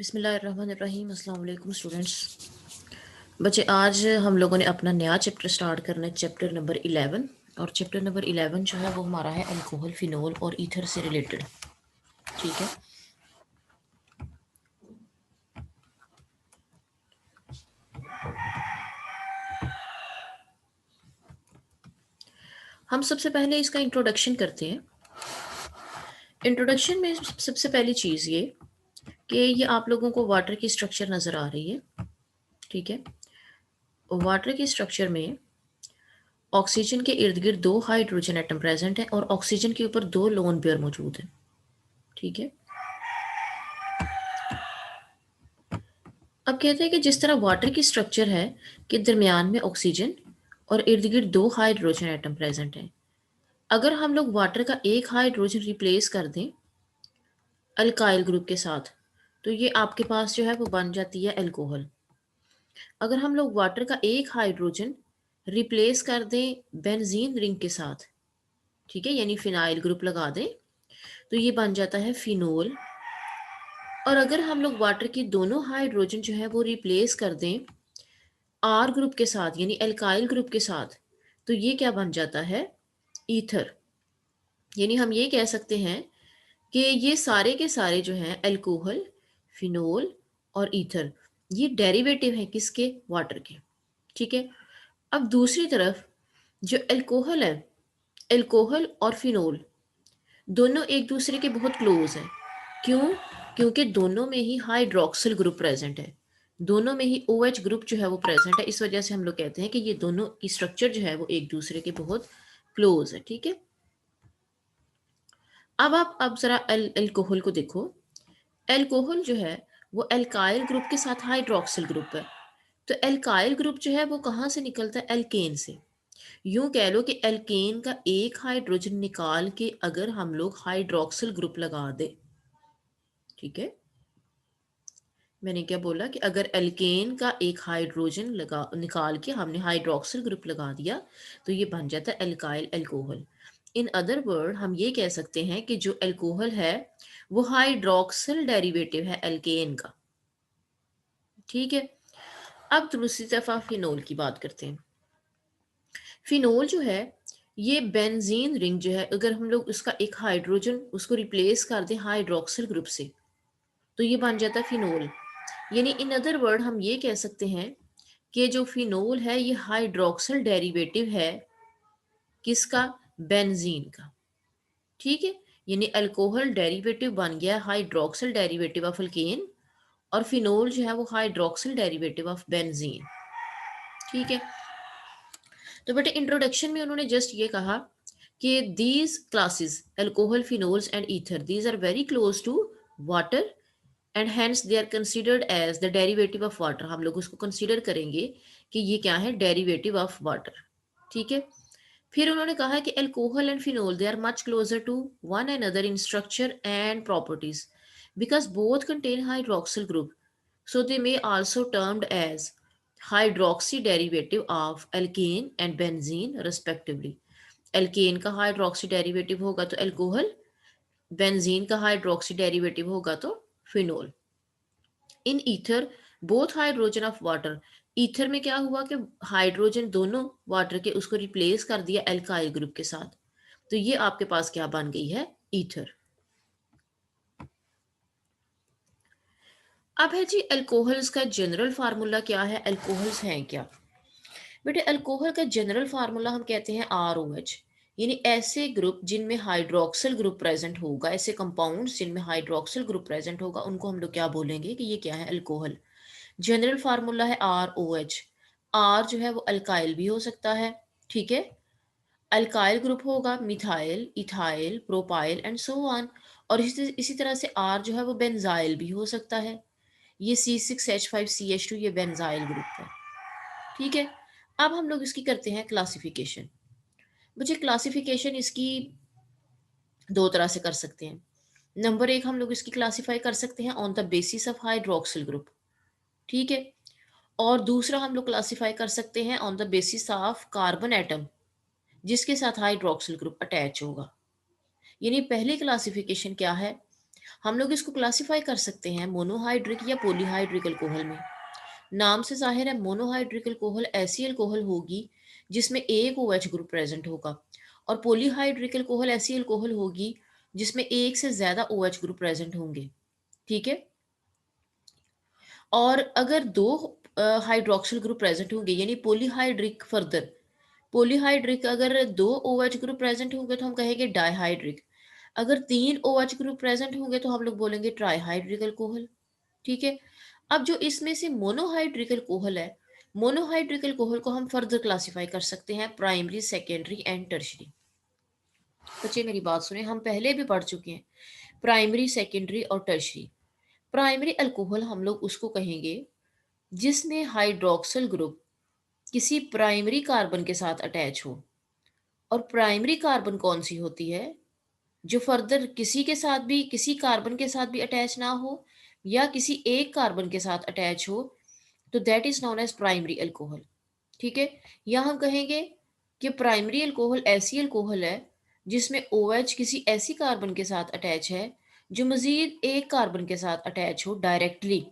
बिस्मिल्लाहिर्रहमानिर्रहीम। अस्सलाम वालेकुम स्टूडेंट्स। बच्चे, आज हम लोगों ने अपना नया चैप्टर स्टार्ट करना है, चैप्टर नंबर 11। और चैप्टर नंबर 11 जो है वो हमारा है अल्कोहल, फिनोल और ईथर से रिलेटेड। ठीक है। हम सबसे पहले इसका इंट्रोडक्शन करते हैं। इंट्रोडक्शन में सबसे पहली चीज़ ये कि ये आप लोगों को वाटर की स्ट्रक्चर नज़र आ रही है। ठीक है। वाटर की स्ट्रक्चर में ऑक्सीजन के इर्द गिर्द 2 हाइड्रोजन एटम प्रेजेंट है और ऑक्सीजन के ऊपर 2 लोन पेयर मौजूद है। ठीक है। अब कहते हैं कि जिस तरह वाटर की स्ट्रक्चर है कि दरमियान में ऑक्सीजन और इर्द गिर्द 2 हाइड्रोजन एटम प्रेजेंट हैं। अगर हम लोग वाटर का एक हाइड्रोजन रिप्लेस कर दें अल्काइल ग्रुप के साथ, तो ये आपके पास जो है वो बन जाती है अल्कोहल। अगर हम लोग वाटर का एक हाइड्रोजन रिप्लेस कर दें बेंजीन रिंग के साथ, ठीक है, यानी फिनाइल ग्रुप लगा दें, तो ये बन जाता है फिनोल। और अगर हम लोग वाटर की दोनों हाइड्रोजन जो है वो रिप्लेस कर दें आर ग्रुप के साथ, यानी एल्काइल ग्रुप के साथ, तो ये क्या बन जाता है? ईथर। यानी हम ये कह सकते हैं कि ये सारे के सारे जो हैं अल्कोहल, फिनोल और ईथर, ये डेरिवेटिव हैं किसके? वाटर के। ठीक है। अब दूसरी तरफ जो अल्कोहल है, अल्कोहल और फिनोल दोनों एक दूसरे के बहुत क्लोज हैं। क्यों? क्योंकि दोनों में ही हाइड्रोक्सिल ग्रुप प्रेजेंट है, दोनों में ही OH ग्रुप जो है वो प्रेजेंट है। इस वजह से हम लोग कहते हैं कि ये दोनों की स्ट्रक्चर जो है वो एक दूसरे के बहुत क्लोज है। ठीक है। अब जरा अल्कोहल को देखो। अल्कोहल जो है वो एल्काइल ग्रुप के साथ हाइड्रोक्सिल ग्रुप है। तो एल्काइल ग्रुप जो है वो कहाँ से निकलता है? एल्केन से। यूं कह लो कि एल्केन का एक हाइड्रोजन निकाल के अगर हम लोग हाइड्रोक्सिल ग्रुप लगा दे, ठीक है, मैंने क्या बोला कि अगर एल्केन का एक हाइड्रोजन लगा निकाल के हमने हाइड्रोक्सिल ग्रुप लगा दिया, तो ये बन जाता है alkyl alcohol. In other word हम ये कह सकते हैं कि जो अल्कोहल है वो हाइड्रोक्सिल डेरिवेटिव है एल्केन का। ठीक है। अब दूसरी दफा फिनोल की बात करते हैं। फिनोल जो है ये बेंजीन रिंग जो है, अगर हम लोग उसका एक हाइड्रोजन उसको रिप्लेस कर दें हाइड्रोक्सिल ग्रुप से, तो ये बन जाता है फिनोल। यानी इन अदर वर्ड हम ये कह सकते हैं कि जो फिनोल है ये हाइड्रोक्सिल डेरिवेटिव है किसका? बेंजीन का। ठीक है। यानी अल्कोहल डेरिवेटिव बन गया हाइड्रोक्सिल डेरिवेटिव ऑफ अल्केन, और फिनोल जो है वो हाइड्रोक्सिल डेरिवेटिव ऑफ बेंजीन। ठीक है। तो बेटे इंट्रोडक्शन में उन्होंने जस्ट ये कहा कि these classes alcohol, phenols and ether, these are very close to water and hence they are considered as the derivative of water. हम लोग उसको कंसिडर करेंगे कि ये क्या है? Derivative of water. ठीक है। फिर उन्होंने कहा कि alcohol and phenol they are much closer to one another in structure and properties because both contain hydroxyl group, so they may also termed as hydroxy derivative of alkane and benzene respectively। Alkane का hydroxy derivative होगा तो alcohol, benzene का hydroxy derivative होगा तो phenol. In ether both hydrogen of water, ether में क्या हुआ कि हाइड्रोजन दोनों वाटर के उसको रिप्लेस कर दिया एल्काइल ग्रुप के साथ, तो ये आपके पास क्या बन गई है? ईथर। अब है जी अल्कोहल्स का जनरल फार्मूला क्या है? अल्कोहल्स हैं क्या? बेटे अल्कोहल का जनरल फार्मूला हम कहते हैं ROH। यानी ऐसे ग्रुप जिनमें हाइड्रोक्सिल ग्रुप प्रेजेंट होगा, ऐसे कंपाउंड्स जिनमें हाइड्रोक्सिल ग्रुप प्रेजेंट होगा, उनको हम लोग क्या बोलेंगे कि ये क्या है? अल्कोहल। जनरल फार्मूला है ROH। R जो है वो अल्काइल भी हो सकता है, ठीक है, अल्काइल ग्रुप होगा methyl, ethyl, propyl and so on. और इसी तरह से R जो है वो बेंजाइल भी हो सकता है। ये C6H5CH2 ये बेंजाइल ग्रुप है। ठीक है। अब हम लोग इसकी करते हैं क्लासिफिकेशन। मुझे क्लासिफिकेशन इसकी दो तरह से कर सकते हैं। नंबर एक, हम लोग इसकी क्लासिफाई कर सकते हैं on the basis of hydroxyl group, ठीक है। और दूसरा हम लोग क्लासिफाई कर सकते हैं on the basis of carbon atom जिसके साथ हाइड्रोक्सिल ग्रुप अटैच होगा। यानी पहली क्लासिफिकेशन क्या है? हम लोग इसको क्लासिफाई कर सकते हैं मोनोहाइड्रिक या पॉलीहाइड्रिक अल्कोहल में। नाम से जाहिर है मोनोहाइड्रिक अल्कोहल ऐसी अल्कोहल होगी जिसमें एक OH ग्रुप प्रेजेंट होगा, और पॉलीहाइड्रिक अल्कोहल ऐसी अल्कोहल होगी जिसमें एक से ज्यादा OH ग्रुप प्रेजेंट होंगे। ठीक है। और अगर दो हाइड्रोक्सिल ग्रुप प्रेजेंट होंगे यानी पॉलीहाइड्रिक, फर्दर पॉलीहाइड्रिक अगर दो OH ग्रुप प्रेजेंट होंगे तो हम कहेंगे डाइहाइड्रिक। अगर तीन OH ग्रुप प्रेजेंट होंगे तो हम लोग बोलेंगे ट्राइहाइड्रिक अल्कोहल। ठीक है। अब जो इसमें से मोनोहाइड्रिक अल्कोहल है, मोनोहाइड्रिक अल्कोहल को हम फर्दर क्लासिफाई कर सकते हैं प्राइमरी, सेकेंडरी एंड टर्शरी। बच्चे मेरी बात सुने, हम पहले भी पढ़ चुके हैं प्राइमरी, सेकेंडरी और टर्शरी। प्राइमरी अल्कोहल हम लोग उसको कहेंगे जिसमें हाइड्रोक्सिल ग्रुप किसी प्राइमरी कार्बन के साथ अटैच हो। और प्राइमरी कार्बन कौन सी होती है? जो फर्दर किसी के साथ भी, किसी कार्बन के साथ भी अटैच ना हो या किसी एक कार्बन के साथ अटैच हो, तो that is known as primary alcohol. ठीक है। या हम कहेंगे कि प्राइमरी अल्कोहल ऐसी अल्कोहल है जिसमें OH किसी ऐसी कार्बन के साथ अटैच है जो मजीद एक कार्बन के साथ अटैच हो डायरेक्टली,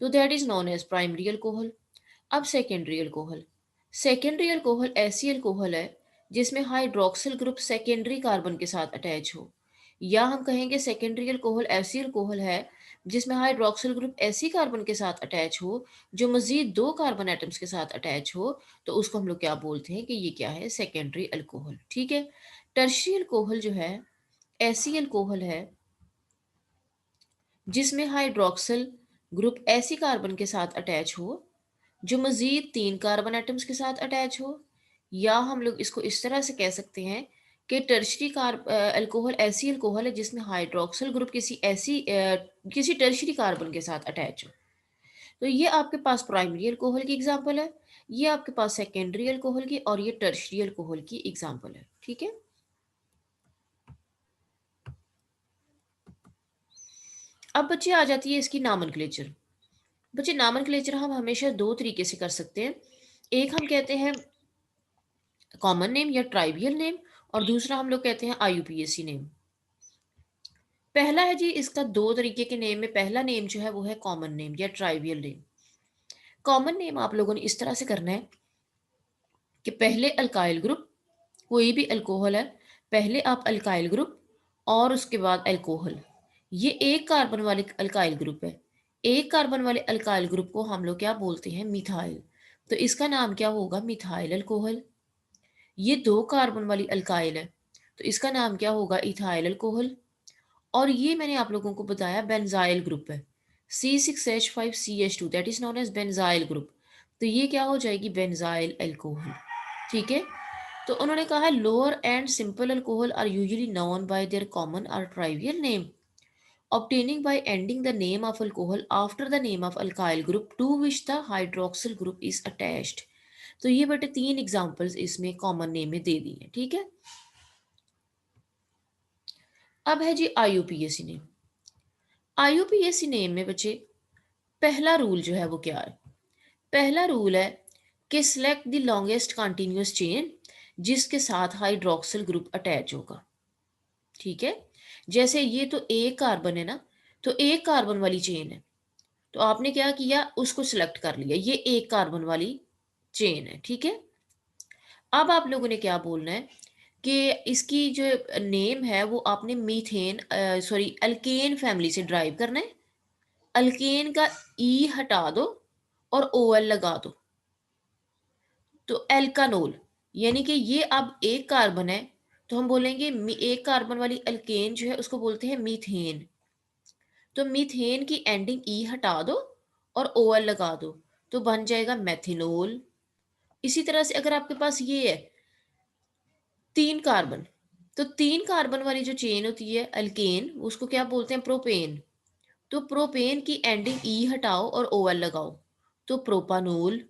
तो that is known as primary alcohol. अब सेकेंडरी अल्कोहल, सेकेंडरी अल्कोहल ऐसी अल्कोहल है जिसमें हाइड्रोक्सिल ग्रुप सेकेंडरी कार्बन के साथ अटैच हो। या हम कहेंगे सेकेंडरी अल्कोहल ऐसी अल्कोहल है जिसमें हाइड्रोक्सिल ग्रुप ऐसी कार्बन के साथ अटैच हो जो मजीद दो कार्बन एटम्स के साथ अटैच हो, तो उसको हम लोग क्या बोलते हैं कि ये क्या है? Secondary alcohol. ठीक है। टर्शियरी अल्कोहल जो है ऐसी अल्कोहल है जिसमें हाइड्रोक्सिल ग्रुप ऐसी कार्बन के साथ अटैच हो जो मजीद तीन कार्बन एटम्स के साथ अटैच हो। या हम लोग इसको इस तरह से कह सकते हैं कि टर्शरी अल्कोहल ऐसी अल्कोहल है जिसमें हाइड्रोक्सिल ग्रुप किसी टर्शरी कार्बन के साथ अटैच हो। तो ये आपके पास प्राइमरी अल्कोहल की एग्जांपल है, ये आपके पास सेकेंडरी अल्कोहल की, और ये टर्शरी अल्कोहल की एग्जांपल है। ठीक है। अब बच्चे आ जाती है इसकी नामनक्लेचर। बच्चे नामनक्लेचर हम हमेशा दो तरीके से कर सकते हैं। एक हम कहते हैं कॉमन नेम या ट्राइवियल नेम, और दूसरा हम लोग कहते हैं IUPAC नेम। पहला है जी इसका दो तरीके के नेम में, पहला नेम जो है वो है कॉमन नेम या ट्राइवियल नेम। कॉमन नेम आप लोगों ने इस तरह से करना है कि पहले अल्काइल ग्रुप, कोई भी अल्कोहल है, पहले आप अल्काइल ग्रुप और उसके बाद अल्कोहल। ये एक कार्बन वाले अल्काइल ग्रुप है। एक कार्बन वाले अल्काइल ग्रुप को हम लोग क्या बोलते हैं? मिथाइल। तो इसका नाम क्या होगा? Methyl alcohol. ये दो कार्बन वाली अल्काइल है तो इसका नाम क्या होगा? Ethyl alcohol. और ये मैंने आप लोगों को बताया बेंजाइल ग्रुप है, C6H5CH2, that is known as benzyl group. तो ये क्या हो जाएगी? Benzyl alcohol. ठीक है। तो उन्होंने कहा lower and simple alcohol are usually known by their common और trivial name obtaining by ending the name of alcohol after the name of alkyl group to which the hydroxyl group is attached। तो ये बेटे तीन examples इसमें common name में दे दी है। ठीक है। अब है जी IUPAC नेम। IUPAC नेम में बच्चे पहला रूल जो है वो क्या है? पहला रूल है कि select the longest continuous chain जिसके साथ हाइड्रोक्सिल ग्रुप अटैच होगा। ठीक है। जैसे ये तो एक कार्बन है ना, तो एक कार्बन वाली चेन है, तो आपने क्या किया? उसको सिलेक्ट कर लिया, ये एक कार्बन वाली चेन है। ठीक है। अब आप लोगों ने क्या बोलना है कि इसकी जो नेम है वो आपने मीथेन, सॉरी अल्केन फैमिली से ड्राइव करना है। अल्केन का ई हटा दो और OL लगा दो, तो एल्कानोल, यानी कि ये अब एक कार्बन है, तो हम बोलेंगे एक कार्बन वाली अल्केन जो है उसको बोलते हैं मीथेन। तो मीथेन की एंडिंग ई हटा दो और OL लगा दो, तो बन जाएगा मेथिनोल। इसी तरह से अगर आपके पास ये है तीन कार्बन, तो तीन कार्बन वाली जो चेन होती है अल्केन, उसको क्या बोलते हैं? प्रोपेन। तो प्रोपेन की एंडिंग ई हटाओ और OL लगाओ, तो प्रोपानोल।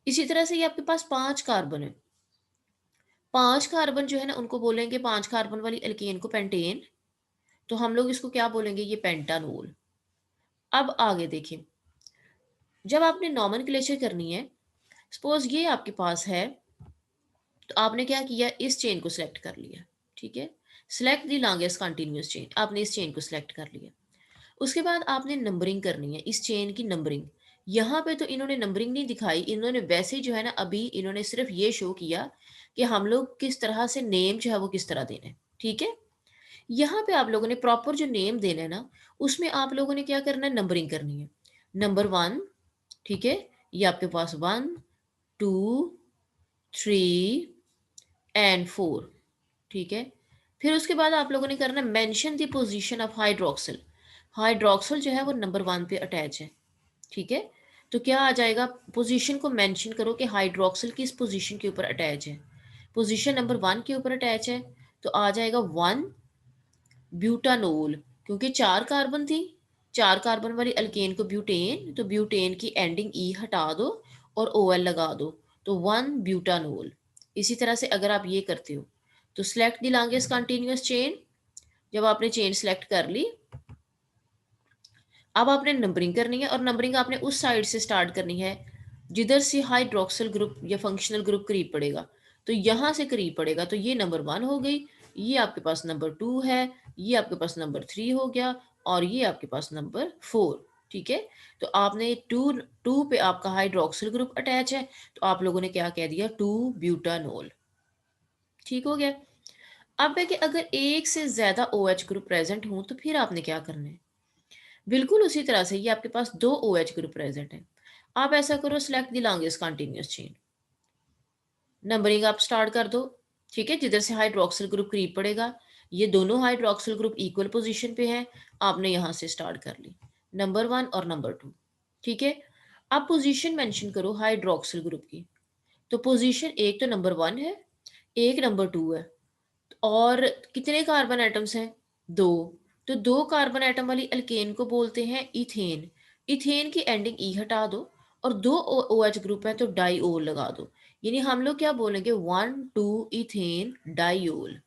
इसी तरह से ये आपके पास पांच कार्बन है, पांच कार्बन जो है ना उनको बोलेंगे, पांच कार्बन वाली अल्केन को पेंटेन, तो हम लोग इसको क्या बोलेंगे? ये पेंटानोल। अब आगे देखें, जब आपने नॉमेनक्लेचर करनी है, सपोज ये आपके पास है, तो आपने क्या किया? इस चेन को सिलेक्ट कर लिया। ठीक है। Select the longest continuous chain, आपने इस चेन को सिलेक्ट कर लिया। उसके बाद आपने नंबरिंग करनी है, इस चेन की नंबरिंग। यहाँ पे तो इन्होंने नंबरिंग नहीं दिखाई, इन्होंने वैसे ही जो है ना अभी इन्होंने सिर्फ ये शो किया कि हम लोग किस तरह से नेम जो है वो किस तरह देना है, ठीक है? यहाँ पे आप लोगों ने प्रॉपर जो नेम देना है ना, उसमें आप लोगों ने क्या करना है, नंबरिंग करनी है। नंबर 1, ठीक है? ये आपके पास 1, 2, 3 एंड 4, ठीक है? फिर उसके बाद आप लोगों ने करना है mention the position of hydroxyl. Hydroxyl जो है वो नंबर 1 पे अटैच है, ठीक है? तो क्या आ जाएगा, पोजीशन को मेंशन करो कि हाइड्रोक्सिल किस पोजीशन के ऊपर अटैच है। पोजीशन नंबर 1 के ऊपर अटैच है, तो आ जाएगा 1 ब्यूटानोल, क्योंकि 4 कार्बन थी, 4 कार्बन वाली अल्केन को ब्यूटेन, तो ब्यूटेन की एंडिंग ई हटा दो और ओएल लगा दो, तो 1 ब्यूटानोल। इसी तरह से अगर आप ये करते हो, तो select the longest continuous chain, जब आपने चेन सेलेक्ट कर ली, अब आपने नंबरिंग करनी है और नंबरिंग आपने उस साइड से स्टार्ट करनी है जिधर से हाइड्रोक्सिल ग्रुप या फंक्शनल ग्रुप करीब पड़ेगा। तो यहाँ से करीब पड़ेगा, तो ये नंबर 1 हो गई, ये आपके पास नंबर 2 है, ये आपके पास नंबर 3 हो गया और ये आपके पास नंबर 4, ठीक है? तो आपने 2 पे आपका हाइड्रोक्सिल ग्रुप अटैच है, तो आप लोगों ने क्या कह दिया, 2 ब्यूटानोल, ठीक हो गया। अब है कि अगर एक से ज्यादा OH ग्रुप प्रेजेंट हो तो फिर आपने क्या करना है, बिल्कुल उसी तरह से, ये आपके पास 2 OH ग्रुप प्रेजेंट है। आप ऐसा करो, select the longest continuous chain, numbering आप स्टार्ट कर दो, ठीक है? जिधर से हाइड्रोक्सिल ग्रुप करीब पड़ेगा, ये दोनों हाइड्रोक्सिल ग्रुप इक्वल पोजीशन पे हैं, आपने यहाँ से स्टार्ट कर ली, नंबर 1 और नंबर 2, ठीक है? अब पोजीशन मेंशन करो हाइड्रोक्सिल ग्रुप की, तो पोजीशन एक तो नंबर 1 है, एक नंबर 2 है, और कितने कार्बन एटम्स हैं, 2। तो 2 कार्बन एटम वाली अल्केन को बोलते हैं इथेन। इथेन की एंडिंग ई हटा दो और 2 OH ग्रुप है तो डाईओल लगा दो। यानी हम लोग क्या बोलेंगे, 1 2 इथेन डाईओल।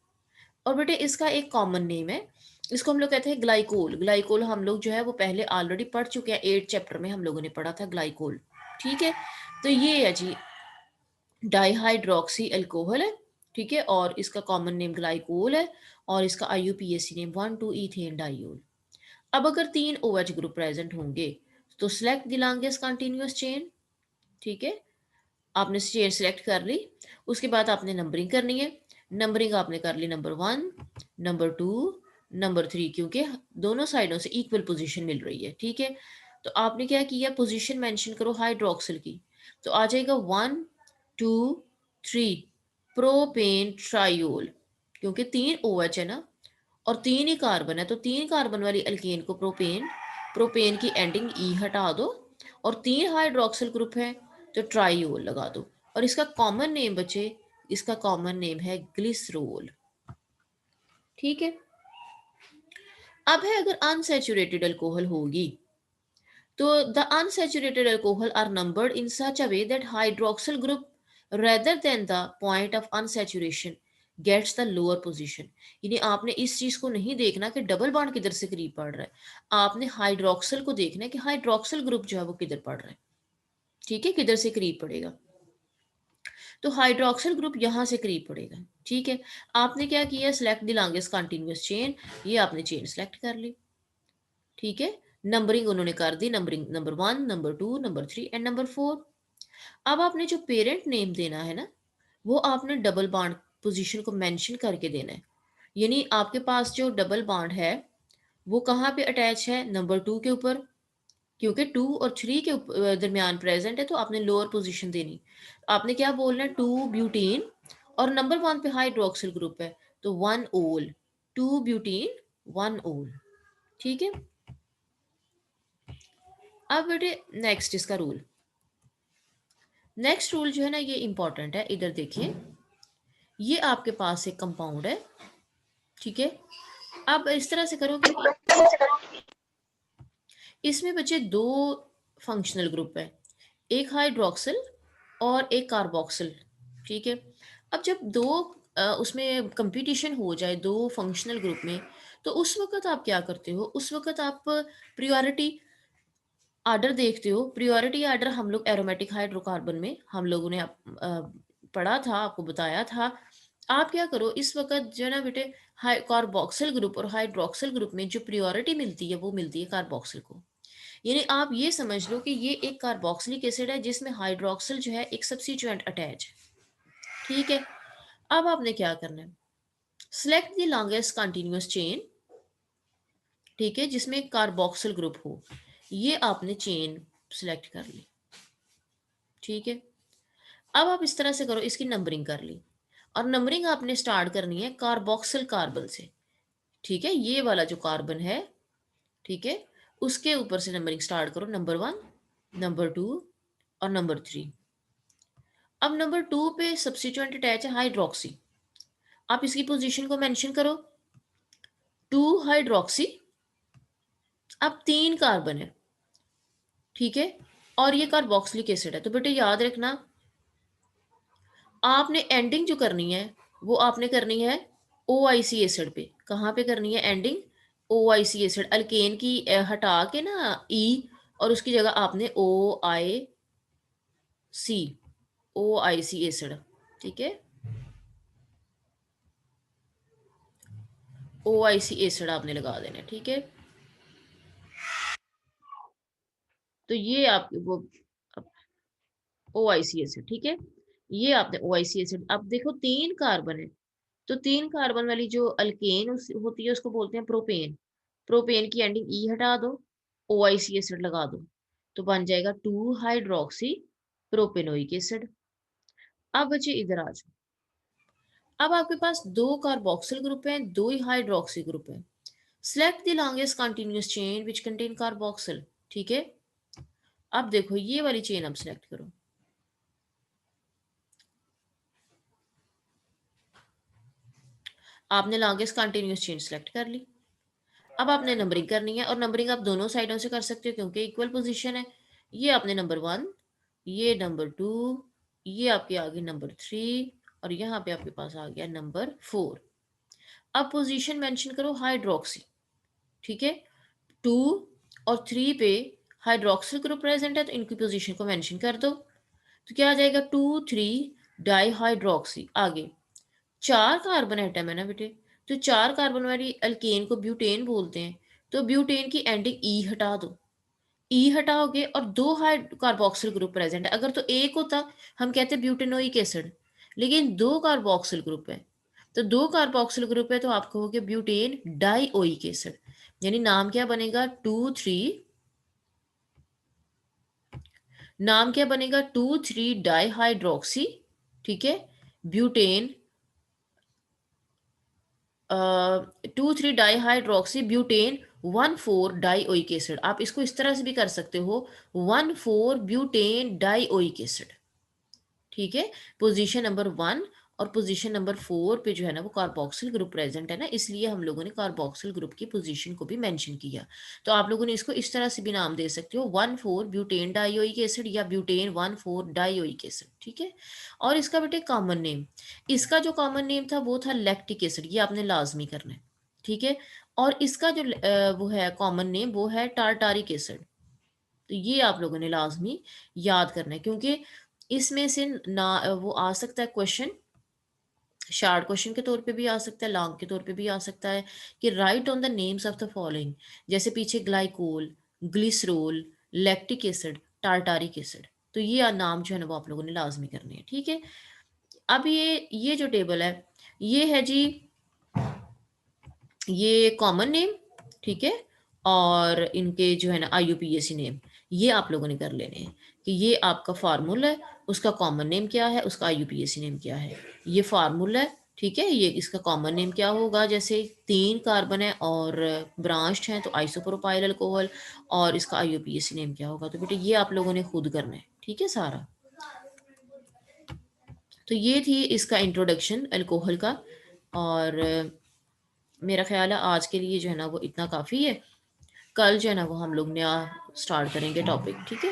और बेटे इसका एक कॉमन नेम है, इसको हम लोग कहते हैं ग्लाइकोल। ग्लाइकोल हम लोग जो है वो पहले ऑलरेडी पढ़ चुके हैं, 8 चैप्टर में हम लोगों ने पढ़ा था ग्लाइकोल, ठीक है? तो ये है जी डाईहाइड्रोक्सी अल्कोहल है, ठीक है? और इसका कॉमन नेम ग्लाइकोल है और इसका IUPAC नेम 1 2 इथेन डाइओल। अब अगर 3 OH ग्रुप प्रेजेंट होंगे तो select the longest continuous chain, ठीक है? आपने चेन सेलेक्ट कर ली, उसके बाद आपने नंबरिंग करनी है। नंबरिंग आपने कर ली नंबर 1, नंबर 2, नंबर 3, क्योंकि दोनों साइडों से इक्वल पोजीशन मिल रही है, ठीक है? तो आपने क्या किया, पोजीशन मेंशन करो हाइड्रोक्सिल की, तो आ जाएगा 1 2 3 प्रोपेन ट्राइओल, क्योंकि 3 OH है ना और 3 ही कार्बन है, तो 3 कार्बन वाली अल्केन को प्रोपेन, प्रोपेन की एंडिंग ई हटा दो और 3 हाइड्रोक्सिल ग्रुप है तो ट्राइओल लगा दो। और इसका कॉमन नेम बचे, इसका कॉमन नेम है ग्लिसरोल, ठीक है? अब है अगर अनसैचुरेटेड अल्कोहल होगी, तो the unsaturated alcohol are numbered in such a way that hydroxyl group rather than the point of unsaturation gets the lower position। यानी आपने इस चीज को नहीं देखना कि डबल बॉन्ड किधर से करीब पड़ रहा है, आपने हाइड्रोक्सिल को देखना है कि हाइड्रोक्सिल ग्रुप जो है वो किधर पड़ रहा है, ठीक है? किधर से करीब पड़ेगा, तो हाइड्रोक्सिल ग्रुप यहाँ से करीब पड़ेगा, ठीक है? आपने क्या किया, select the longest continuous chain, ये आपने चेन सेलेक्ट कर ली, ठीक है? नंबरिंग उन्होंने कर दी, numbering number 1 number 2 number 3 and number 4। अब आपने जो पेरेंट नेम देना है ना, वो आपने डबल बॉन्ड पोजीशन को मेंशन करके देना है। यानी आपके पास जो डबल बॉन्ड है वो कहाँ पे अटैच है, नंबर 2 के ऊपर, क्योंकि 2 और 3 के दरमियान प्रेजेंट है, तो आपने लोअर पोजीशन देनी। आपने क्या बोलना है, 2 ब्यूटीन, और नंबर 1 पे हाइड्रोक्सिल ग्रुप है तो 1 ओल, 2 ब्यूटीन 1 ओल, ठीक है? अब बेटे नेक्स्ट इसका रूल, नेक्स्ट रूल जो है ना ये इंपॉर्टेंट है, इधर देखिए, ये आपके पास एक कंपाउंड है, ठीक है? अब इस तरह से करो कि इसमें बचे 2 फंक्शनल ग्रुप है, एक हाइड्रोक्सिल और एक कार्बोक्सिल, ठीक है? अब जब दो उसमें कंपटीशन हो जाए 2 फंक्शनल ग्रुप में, तो उस वक़्त आप क्या करते हो, उस वक़्त आप प्रायोरिटी ऑर्डर देखते हो। प्रायोरिटी ऑर्डर हम लोग एरोमेटिक हाइड्रोकार्बन में हम लोगों ने पढ़ा था, आपको बताया था आप क्या करो इस वक़्त जो है ना बेटे, हाइ कार्बोक्सिल ग्रुप और हाइड्रॉक्सिल ग्रुप में जो प्रायोरिटी मिलती है वो मिलती है कार्बोक्सिल को। यानी आप ये समझ लो कि ये एक कार्बोक्सिलिक एसिड है जिसमें हाइड्रॉक्सिल जो है एक सब्स्टिट्यूएंट अटैच है। ठीक है? अब आपने क्या करना है? Select the longest continuous chain, ठीक है? जिसमें कार्बोक्सिल ग्रुप हो। ये आपने चेन सेलेक्ट कर ली। ठीक है? अब आप इस तरह से करो, इसकी नंबरिंग कर ली और नंबरिंग आपने स्टार्ट करनी है कार्बोक्सिल कार्बन से। ठीक है? ये वाला जो कार्बन है, ठीक है? उसके ऊपर से नंबरिंग स्टार्ट करो, नंबर 1, नंबर 2 और नंबर 3। अब नंबर 2 पे सब्स्टिट्यूएंट अटैच है हाइड्रोक्सी। आप इसकी पोजीशन को मेंशन करो, 2 हाइड्रोक्सी। अब 3 कार्बन है, ठीक है? और ये कार्बोक्सिलिक एसिड है। तो बेटे याद रखना, आपने एंडिंग जो करनी है वो आपने करनी है ओआईसी एसिड पे। कहाँ पे करनी है एंडिंग? OIC acid. अल्केन की हटा के ना ई, और उसकी जगह आपने सी, ओआईसी एसिड, ठीक है? ओआईसी एसिड आपने लगा देना है, ठीक है? तो ये आप वो ओआईसी एसिड, ठीक है? ये आपने ओआईसी एसिड। अब देखो 3 कार्बन है, तो 3 कार्बन वाली जो अल्केन होती है उसको बोलते हैं प्रोपेन। प्रोपेन की एंडिंग ई हटा दो, ओआईसी एसिड लगा दो, तो बन जाएगा 2 हाइड्रोक्सी प्रोपेनोइक एसिड। अब बचे इधर आ जाओ। अब आपके पास 2 कार्बोक्सिल ग्रुप हैं, 2 ही हाइड्रोक्सी ग्रुप हैं। Select the longest continuous chain which contain carboxyl, ठीक है? अब देखो ये वाली चेन अब सेलेक्ट करो। आपने लॉन्गेस्ट कंटीन्यूअस चेन सेलेक्ट कर ली। अब आपने नंबरिंग करनी है और नंबरिंग आप दोनों साइडों से कर सकते हो क्योंकि इक्वल पोजीशन है। ये आपने नंबर 1, ये नंबर 2, ये आपके आ गई नंबर 3 और यहाँ पे आपके पास आ गया नंबर 4। अब पोजीशन मेंशन करो हाइड्रोक्सी, ठीक है? 2 और 3 पे हाइड्रोक्सिल ग्रुप प्रेजेंट है तो इनकी पोजीशन को मेंशन कर दो। तो क्या आ जाएगा? 2 3 डाई हाइड्रोक्सी। आगे 4 कार्बन एटम है ना बेटे, तो 4 कार्बन वाली अल्केन को ब्यूटेन बोलते हैं। तो ब्यूटेन की एंडिंग ई हटा दो। ई हटाओगे और 2 हाइड कार्बोक्सिल ग्रुप प्रेजेंट है। अगर तो एक होता हम कहते ब्यूटेनोइक एसिड, लेकिन 2 कार्बोक्सिल ग्रुप है। तो 2 कार्बोक्सिल ग्रुप है तो आप कहोगे ब्यूटेन डाइओइक एसिड। यानी नाम क्या बनेगा? 2 3, नाम क्या बनेगा? 2 3 डाइहाइड्रोक्सी, ठीक है? Butane 2 3 dihydroxy butane 1 4 dioic acid. आप इसको इस तरह से भी कर सकते हो, 1 4 ब्यूटेन डाइओइक एसिड, ठीक है? पोजीशन नंबर 1 और पोजीशन नंबर 4 पे जो है ना वो कार्बोक्सिल ग्रुप प्रेजेंट है ना, इसलिए हम लोगों ने कार्बोक्सिल ग्रुप की पोजीशन को भी मेंशन किया। तो आप लोगों ने इसको इस तरह से भी नाम दे सकते हो, 1 4 ब्यूटेन डाइओइक एसिड या ब्यूटेन 1 4 डाइओइक एसिड, ठीक है? और इसका बेटे कॉमन नेम, इसका जो कॉमन नेम था वो था लैक्टिक एसिड। ये आपने लाजमी करना है, ठीक है? और इसका जो वो है कॉमन नेम वो है टार्टारिक एसिड। तो ये आप लोगों ने लाजमी याद करना है क्योंकि इसमें से ना वो आ सकता है क्वेश्चन, शार्ट क्वेश्चन के तौर पे भी आ सकता है, लॉन्ग के तौर पे भी आ सकता है कि right on the names of the following. जैसे पीछे glycol, glycerol, lactic acid, tartaric acid. तो ये नाम जो है ना वो आप लोगों ने लाजमी करने हैं, ठीक है? अब ये जो टेबल है ये है जी, ये कॉमन नेम, ठीक है? और इनके जो है ना आईयूपीएसी नेम, ये आप लोगों ने कर लेने हैं कि ये आपका फार्मूला है, उसका कॉमन नेम क्या है, उसका आईयूपीएसी नेम क्या है। ये फार्मूला है, ठीक है? ये इसका कॉमन नेम क्या होगा? जैसे 3 कार्बन है और ब्रांच्ड है तो आइसोप्रोपाइल अल्कोहल, और इसका आईयूपीएसी नेम क्या होगा? तो बेटे ये आप लोगों ने खुद करना है, ठीक है सारा। तो ये थी इसका इंट्रोडक्शन अल्कोहल का। और मेरा ख्याल है आज के लिए जो है ना वो इतना काफ़ी है। कल जो है ना वो हम लोग नया स्टार्ट करेंगे टॉपिक, ठीक है?